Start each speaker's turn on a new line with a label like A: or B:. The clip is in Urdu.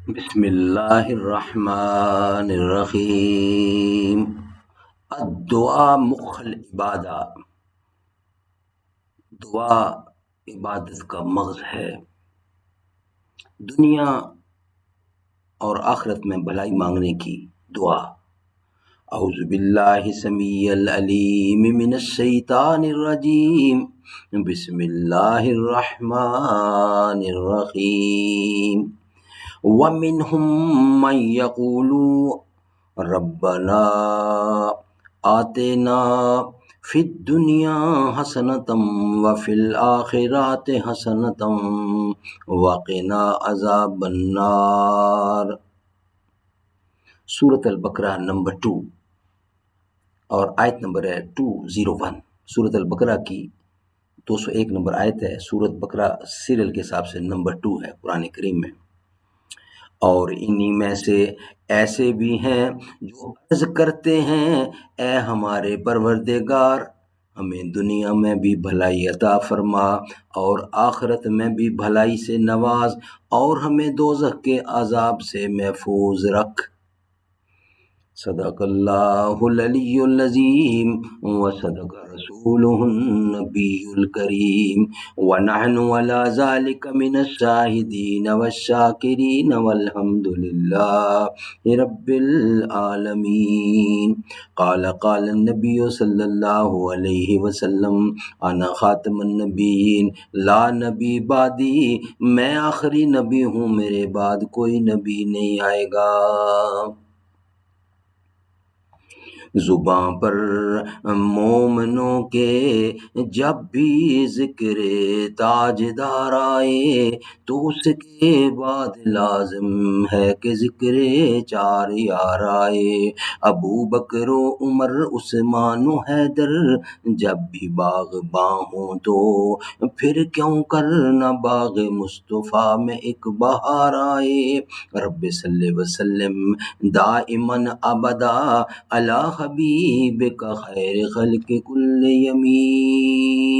A: بسم اللہ الرحمن الرحیم۔ الدعاء مخ العبادہ، دعا عبادت کا مغز ہے۔ دنیا اور آخرت میں بھلائی مانگنے کی دعا۔ اعوذ باللہ السمیع العلیم من الشیطان الرجیم، بسم اللہ الرحمن الرحیم۔ وَمِنْهُمْ مَنْ يَقُولُ رَبَّنَا آتِنَا فِي الدُّنْيَا حَسَنَةً وَفِي الْآخِرَةِ حَسَنَةً وَقِنَا عَذَابَ النَّارِ۔ سورۃ البقرہ نمبر 2 اور آیت نمبر ہے 201۔ سورۃ البقرہ کی 201 نمبر آیت ہے۔ سورۃ بقرہ سیریل کے حساب سے نمبر 2 ہے قرآن کریم میں۔ اور انہی میں سے ایسے بھی ہیں جو عرض کرتے ہیں، اے ہمارے پروردگار، ہمیں دنیا میں بھی بھلائی عطا فرما اور آخرت میں بھی بھلائی سے نواز، اور ہمیں دوزخ کے عذاب سے محفوظ رکھ۔ صدق اللہ العلی العظیم وصدق رسولہ النبی الکریم، ونحن علی ذلک من الشاہدین والشاکرین والحمد للہ رب العالمین۔ قال النبی صلی اللہ علیہ وسلم، انا خاتم النبیین لا نبی بعدی، میں آخری نبی ہوں، میرے بعد کوئی نبی نہیں آئے گا۔ زباں پر مومنوں کے جب بھی ذکر تاجدار آئے، تو اس کے بعد لازم ہے کہ ذکر چار یار آئے۔ ابو بکر و عمر عثمان و حیدر جب بھی باغباں ہوں تو پھر کیوں کرنا باغ مصطفیٰ میں ایک بہار آئے۔ رب صلی وسلم دائماً ابدا علی حبیبک خیر خلق کل یمین۔